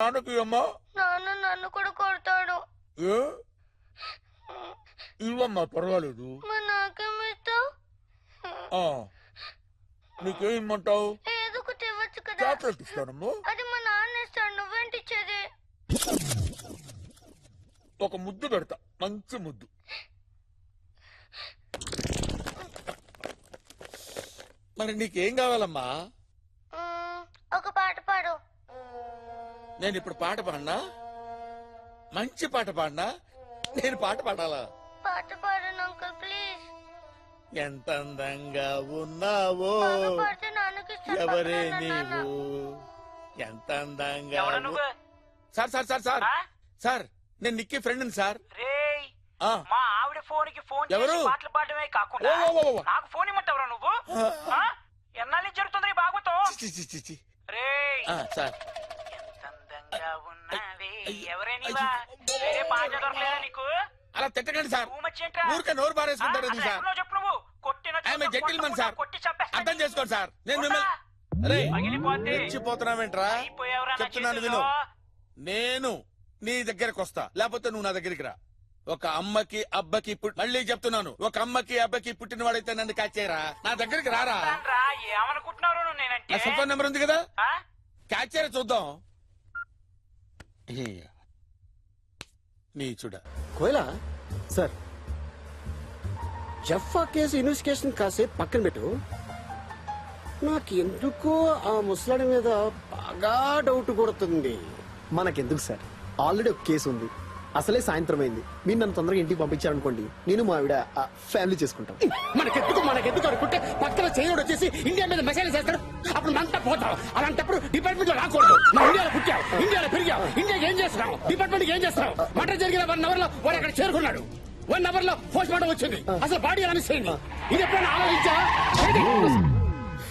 నాన్నకి అమ్మా. నాన్న నన్ను కూడా కొడతాడు. ఏ ఇవ్వమ్మా, పర్వాలేదు. నాకేమిస్తావు? నీకేం ఇమ్మంటావు? ఏదో ఒకటి ఇవ్వచ్చు కదా. చాక్లెట్ ఇస్తానమ్మా. అది మా నాన్న ఇస్తాడు, నువ్వేంటి ఇచ్చేది? ఒక ముద్దు పెడతా, మంచి ముద్దు. మరి నీకేం కావాలమ్మా? ఒక పాట పాడు. నేను ఇప్పుడు పాట పాడినా? మంచి పాట పాడినా? నేను పాట పాడాలా? పాట పాడు అంకుల్ ప్లీజ్. ఎంత అందంగా ఉన్నావో పాడితే నాన్నకి ఇస్తాను. ఎవరే నీవు, ఎంత అందంగా. Sir sir sir sir sir, నేను నిక్కి ఫ్రెండ్ సార్. మా ఆవిడ ఫోన్ కి ఫోన్ ఎవరు? పాటలు పాడమే కాకుండా నాకు ఫోన్ ఇమ్మంటావురా నువ్వు? ఎన్నాళ్ళు జరుగుతుంది భాగవతం? సార్ ఎంత అందంగా ఉన్నావే ఎవరే నీవా? వేరే పాట దొరకలేదా నీకు? అలా తిట్టకండి సార్, ఊమచ్చేంట్రా? ఊరికే నోరు పారేసుకుంటారు సార్. చెప్పు నువ్వు కొట్టిన జెంటిల్మన్ సార్, కొట్టి చంపేస్తా. అర్థం చేసుకోండి సార్. నేను మిమ్మల్ని రెచ్చిపోతున్నావేంట్రా? చెప్తున్నాను విను. నేను నీ దగ్గరకు వస్తా, లేకపోతే నువ్వు నా దగ్గరికి రా. ఒక అమ్మకి అబ్బకి మళ్ళీ చెప్తున్నాను, ఒక అమ్మకి అబ్బకి పుట్టిన వాడైతే నన్ను క్యాచ్ చేయరా, నా దగ్గరికి రారా. ఏమనుకుంటున్నారు నేనంటే? నా సెల్ ఫోన్ నెంబర్ ఉంది కదా, క్యాచ్ చేయరా చూద్దాం. నీ చూడ కోయలా సార్, జఫా కేసు ఇన్వెస్టిగేషన్ కాసేపు పక్కన పెట్టు. నాకు ఎందుకో ఆ ముసలాడి మీద బాగా డౌట్ కొడుతుంది. మనకెందుకు సార్, ఆల్రెడీ ఒక కేసు ఉంది. అసలే సాయంత్రం అయింది, మీరు నన్ను తొందరగా ఇంటికి పంపించారనుకోండి, నేను మా ఆవిడ ఫ్యామిలీ చేసుకుంటాం. మనకెందుకు అనుకుంటే పక్కన చేయడు వచ్చేసి ఇండియా మీద మెసేజ్ చేస్తాడు, అప్పుడు మనతో పోతాం. అలాంటప్పుడు డిపార్ట్మెంట్ లో రాకూడదు. మా ఇండియాలో పుట్టావు, ఇండియాలో పెరిగావు, ఇండియాకి ఏం చేస్తున్నావు, డిపార్ట్మెంట్ ఏం చేస్తున్నావు? మటర్ జరిగిన 1 అవర్ లో వాడు అక్కడ చేరుకున్నాడు, 1 అవర్ లో పోస్ట్ మార్టం వచ్చింది. అసలు బాడీ ఎలా మిస్ అయింది? ఇది ఎప్పుడైనా ఆలోచించా?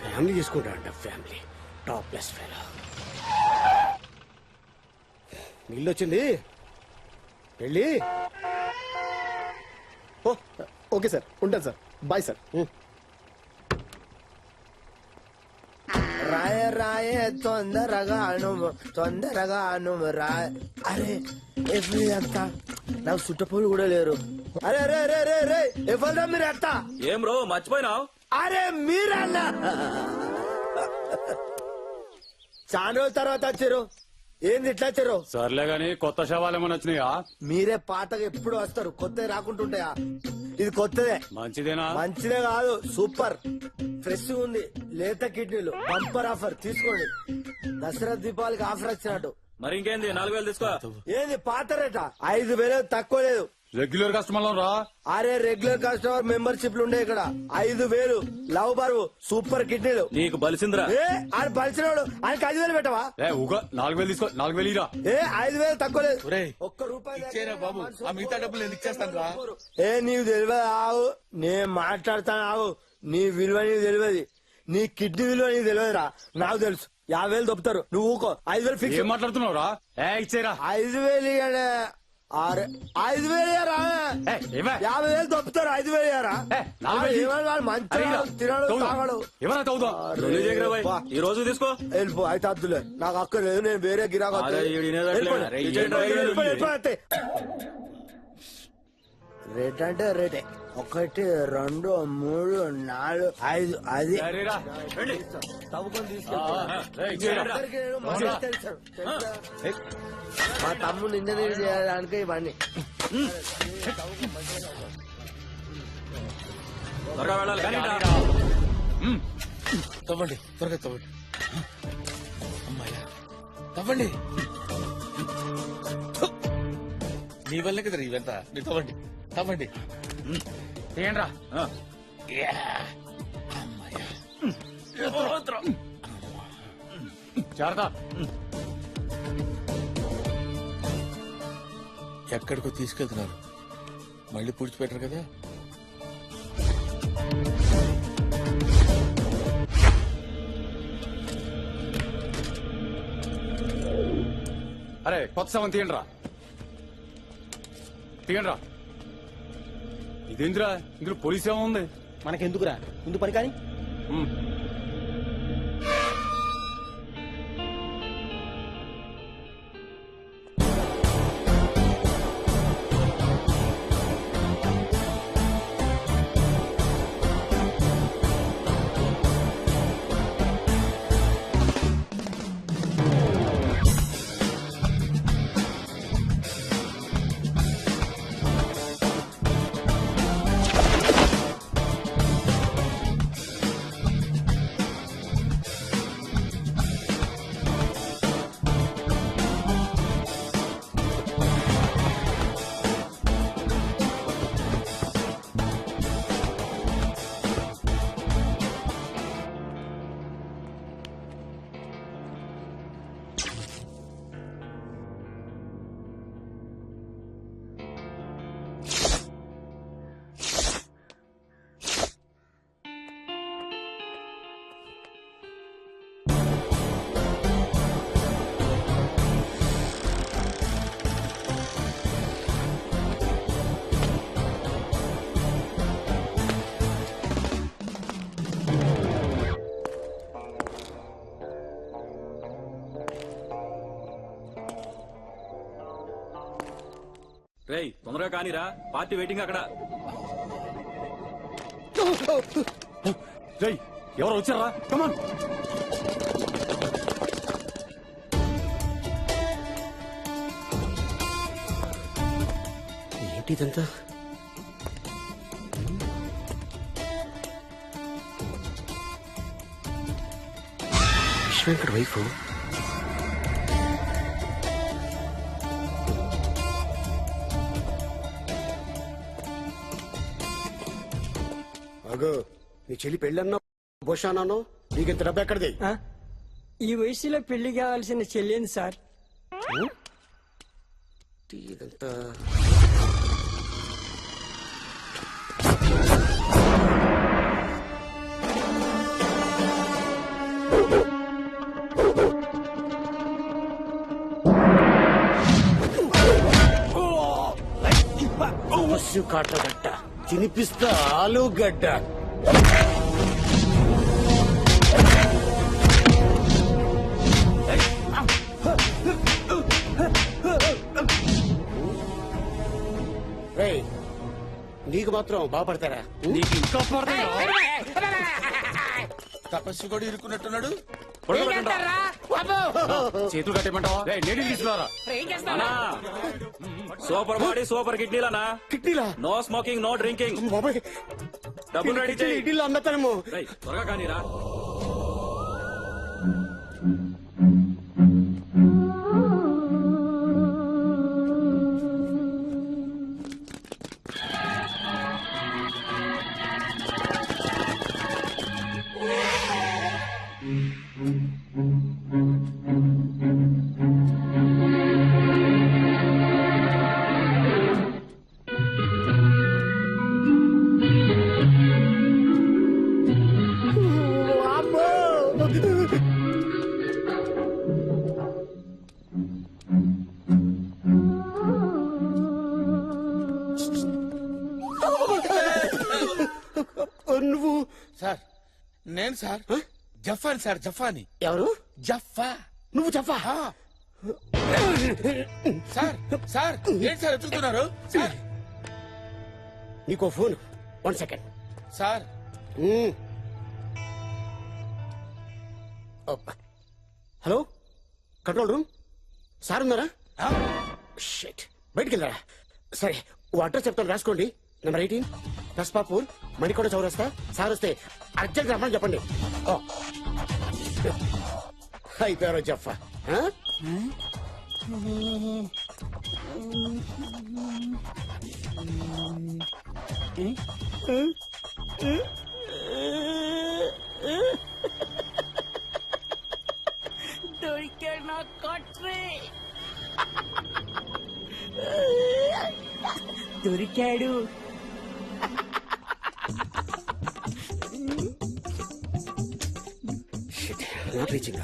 ఫ్యామిలీ చేసుకుంటా అంట, ఫ్యామిలీ టాప్ ప్లస్ ఫెలో. నీళ్ళు వచ్చింది వెళ్ళి. ఓకే సార్, ఉంటాను సార్, బాయ్ సార్. రాయ రాయ తొందరగాను రాయ. అరే ఎప్పుడు అంతా నాకు చుట్టపోలు కూడా లేరు. అరే రే రే రే రే ఎవరా మీరు అంతా? ఏం రో మర్చిపోయినావు? అరే మీరన్నా చాలా రోజుల తర్వాత వచ్చారు. ఏంది ఇట్లా వచ్చారు? సర్లే గాని కొత్త శవాలు ఏమైనా వచ్చినాయా? మీరే పాతగా ఎప్పుడు వస్తారు, కొత్త రాకుంటుంటాయా? ఇది కొత్తదే. మంచిదేనా? మంచిదే కాదు, సూపర్ ఫ్రెష్ ఉంది. లేత కిడ్నీలు బంపర్ ఆఫర్, తీసుకోండి. దసరా దీపావళికి ఆఫర్ వచ్చినట్టు. మరి ఇంకేంది, 4000 తీసుకో. ఏంది పాత రేటా? 5000 తక్కువ లేదు. రెగ్యులర్ కస్టమర్ రా. అరే రెగ్యులర్ కస్టమర్ మెంబర్షిప్లు ఉండే ఇక్కడ. 5000 లవ్ బరువు సూపర్ కిడ్నీలు. నీకు బలిసిందిరా. ఆయన బలిసినోడు, ఆయనకి 5000 పెట్టవా? 4000 తీసుకో, 4000 ఇరా. 5000 తక్కువ లేదు. ఒక్క రూపాయి బాబు, ఆ మిగతా డబ్బులు నేను ఇచ్చేస్తాను రా. నీవు తెలియదు ఆవు, నేను మాట్లాడతాను ఆవు. నీ విలువ నీకు తెలియదు, నీ కిడ్నీ విలువ నీకు తెలియదురా. నాకు తెలుసు. 50,000 దొప్పుతారు, నువ్వు ఊకో. 5,000 ఫిక్స్. ఏం మాట్లాడుతున్నావు రా? ఇచ్చేరా. 5,000 ఇయ్యడే. 5,000 ఇయ్యరా. 50,000 దొప్పుతారు, 5,000 ఇయ్యరా. మంచిగా తినడు తాగడు. ఈ రోజు తీసుకో. వెళ్ళిపో. అయితే అద్దులే, నాకు అక్కర్లేదు, నేను వేరే గిరాకు. రేట్ అంటే రేటే. 1 2 3 4 5 అది తవ్వుకొని తీసుకో. మా తమ్ముడు ఇంజనీర్ చేయడానికి ఇవన్నీ. తవ్వండి, త్వరగా తవ్వండి. అమ్మాయ్యా, తవ్వండి. నీ వల్లే కదా ఇవంతా. మీరు తవ్వండి, తవ్వండి. తీయండి రా. జాగ్రత్త. ఎక్కడికో తీసుకెళ్తున్నారు, మళ్ళీ పూడ్చిపెట్టరు కదా. అరే కొత్త శవం తీయండి రా, తీయండి రా. ఇదేంద్రా, ఇందులో పోలీస్ ఏమో ఉంది. మనకెందుకురా, ముందు పని కానీ. రేయ్ తొందరగా కానీరా పార్టీ వెయిటింగ్ అక్కడ. రేయ్ ఎవరు వచ్చారా? కమాన్. ఏంటి ఇదంతా? విశ్వెంకట్ వైఫ్. అగో నీ చెల్లి పెళ్ళన్నా బోషానానో నీకెంత డబ్బు ఎక్కడిది? ఈ వయసులో పెళ్లి కావాల్సిన చెల్లింది సార్. ఇదంతా బస్సు కాటగడ్డ తినిపిస్తా ఆలుగడ్డ. రేయ్ నీకు మాత్రం బాగుపడతారా? నీకు ఇంకా పడతాయా? తపస్సు కూడా ఇరుక్కున్నట్టున్నాడు. చేతులు కట్టేయమంటావా? రేయ్ నీళ్ళు తీసుకురారా. అన్నా సూపర్ బాడీ సూపర్ కిడ్నీలనా. కిడ్నీలా? No smoking no drinking. బాబాయ్ డబ్బులు రెడీ చేయి. ఇడ్లీలో అమ్మతానేమో. రేయ్ త్వరగా కానీరా. నువ్వు సార్ నేను సార్ జఫాని సార్ జఫాని. ఎవరు? జఫా. నువ్వు చెప్పా. ఆ. సార్ సార్ ఏంటి సార్ ఎత్తుతున్నారు? సార్ నీకో phone. 1 second. Sir hello control room sir ఉన్నారా? షిట్ బయటికి వెళ్ళారా? సరే ఓ అడ్రస్ చెప్తాను రాసుకోండి. నెంబర్ 18 రస్పాపూర్ మణికొండ చౌరస్తా. సార్ వస్తే అర్జెంట్ రమ్మని చెప్పండి. అయిపోయారో జఫా. దొరికాడు నా కొట్రే. దొరికాడు. Not reaching.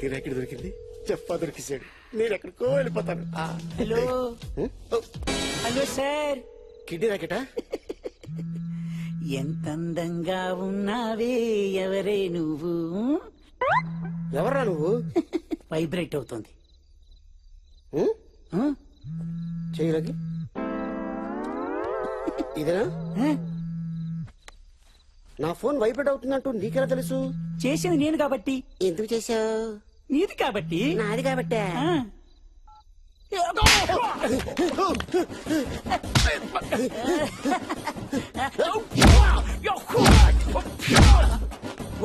గిరాకీ దొరికింది. చెప్పా దొరికేసాడు. నేను ఎక్కడికో వెళ్ళిపోతాను. Hello hello sir. కిడ్నీ రాకెటా? ఎంత అందంగా ఉన్నావే ఎవరే నువ్వు. ఎవరా నువ్వు? వైబ్రేట్ అవుతుంది. చేయలకి ఇదేనా? నా ఫోన్ వైబ్రేట్ అవుతుందంటూ నీకెలా తెలుసు? చేసింది నేను కాబట్టి. ఎందుకు చేశావు? నీది కాబట్టి. నాది కాబట్టే.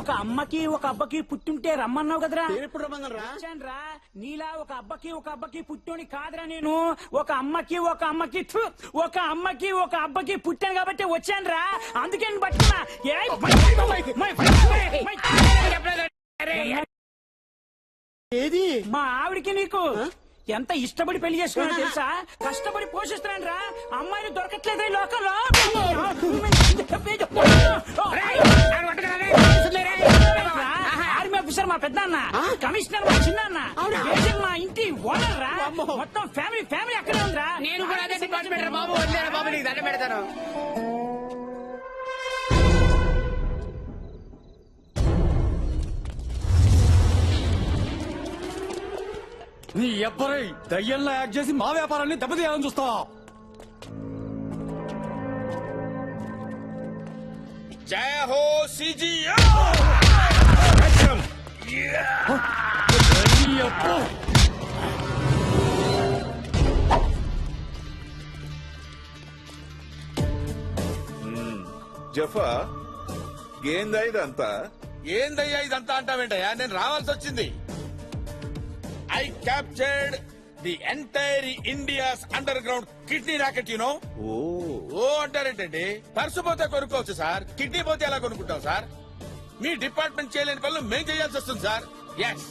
ఒక అమ్మకి ఒక అబ్బకి పుట్టుంటే రమ్మన్నావు కదరా. ఎప్పుడు రమ్మన్నారా? వచ్చానురా. నీలా ఒక అబ్బకి పుట్టోని కాదురా నేను. ఒక అమ్మకి ఒక అబ్బకి పుట్టాను కాబట్టి వచ్చానురా. అందుకే నేను పట్టుకున్నా. ఏది? మా ఆవిడికి నీకు ఎంత ఇష్టపడి పెళ్లి చేసుకున్నా తెలుసా? కష్టపడి పోషిస్తున్నాను రా. అమ్మాయిలు దొరకట్లేదు ఈ లోకంలో. ఆర్మీ ఆఫీసర్ మా పెద్దన్న, కమిషనర్ మా చిన్న, ఏజెంట్ మా ఇంటి ఓనర్ రా. మొత్తం ఫ్యామిలీ ఫ్యామిలీ అక్కడే ఉందిరా. నేను కూడా అదే డిపార్ట్మెంట్ రా బాబు. వదిలేరా బాబు, నీకు దండం పెడతాను. నీ ఎవ్వరై దయ్యంలా యాక్ట్ చేసి మా వ్యాపారాన్ని దెబ్బతీయాలని చూస్తావా? జయ హో సిజియో. జఫా ఏందా ఇదంతా? ఏందయ్యా ఇదంతా అంటావేంటయ్యా? నేను రావాల్సి వచ్చింది. I captured the entire India's underground kidney racket. You know ఓ అంటారేంటండి? పర్సు పోతే కొనుక్కోవచ్చు సార్, కిడ్నీ పోతే ఎలా కొనుక్కుంటాం సార్? మీ డిపార్ట్మెంట్ చేయలేని పనులు మేం చేయాల్సి వస్తుంది సార్. ఎస్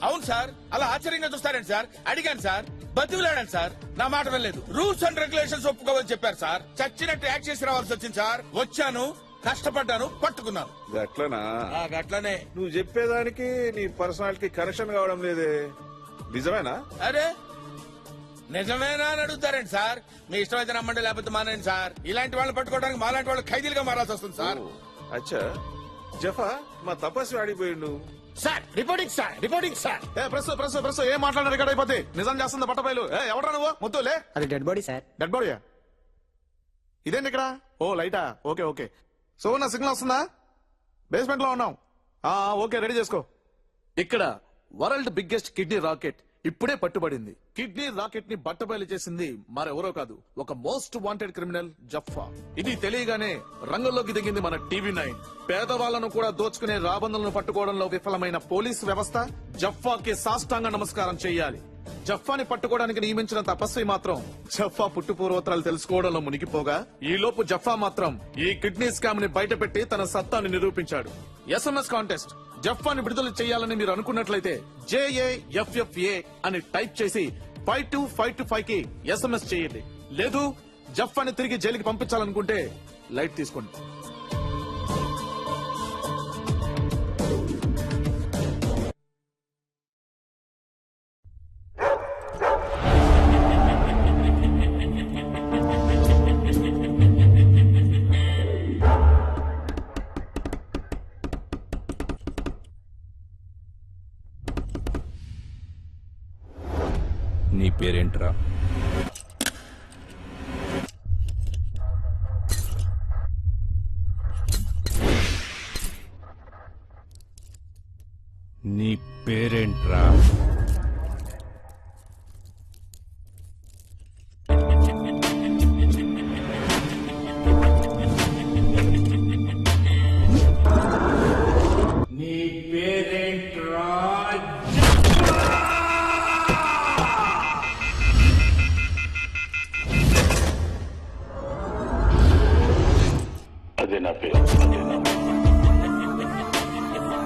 అవును సార్. అలా ఆశ్చర్యంగా చూస్తారేంటి సార్? అడిగాను సార్, బతిలాడాను సార్, నా మాట వెళ్ళలేదు. రూల్స్ అండ్ రెగ్యులేషన్స్ ఒప్పుకోమని చెప్పారు సార్. చచ్చినట్టు యాక్ట్ చేసి రావాల్సి వచ్చింది సార్. వచ్చాను, కష్టపడ్డాను, పట్టుకున్నాను. గట్లనా? గట్లనే. నువ్వు చెప్పేదానికి నీ పర్సనాలిటీ కరెక్షన్ కావడం లేదే. నిజమేనా? అరే నిజమేనా అని అడుగుతారేంటి సార్? మీ ఇష్టమైతే నమ్మండి, లేకపోతే మానేయండి సార్. ఇలాంటి వాళ్ళని పట్టుకోవడానికి మాలాంటి వాళ్ళు ఖైదీలుగా మారాల్సి వస్తుంది సార్. అచ్చా జఫా, మా తపస్వి ఆడిపోయిండు. Sir reporting sir, reporting sir. Press ఏం మాట్లాడారు ఇక్కడ అయిపోతే నిజం చేస్తుంది పట్టబయలు. ఎవరా నువ్వు? ముద్దులే. అది డెడ్ బాడీ సార్. డెడ్ బాడీయా? ఇదేంటి ఇక్కడ? ఓ లైటా. Okay okay. సో నా సిగ్నల్ వస్తుందా? బేస్మెంట్ లో ఉన్నాం. ఓకే, రెడీ చేసుకో. ఇక్కడ వరల్డ్ బిగ్గెస్ట్ కిడ్నీ రాకెట్ ఇప్పుడే పట్టుబడింది. కిడ్నీ రాకెట్ ని బట్టబయలు చేసింది మరెవరో కాదు, ఒక మోస్ట్ వాంటెడ్ క్రిమినల్ జఫా. ఇది తెలియగానే రంగంలోకి దిగింది మన టీవీ9. పేదవాళ్లను కూడా దోచుకునే రాబందులను పట్టుకోవడంలో విఫలమైన పోలీసు వ్యవస్థ జఫాకి సాష్టాంగ నమస్కారం చెయ్యాలి. జఫాని పట్టుకోవడానికి నియమించిన తపస్వి మాత్రం జఫా పుట్టు పూర్వోత్తరాలు తెలుసుకోవడంలో మునిగిపోగా, ఈ లోపు జఫా మాత్రం ఈ కిడ్నీ స్కామ్ ని బయటపెట్టి తన సత్తాని నిరూపించాడు. SMS contest. జఫాని విడుదల చేయాలని మీరు అనుకున్నట్లయితే JAFFA అని టైప్ చేసి 52525 కి ఎస్ఎంఎస్ చేయండి. లేదు జఫాని తిరిగి జైలుకి పంపించాలనుకుంటే లైట్ తీసుకోండి. నీ పేరేంట్రా? నీ పేరేంట్రా?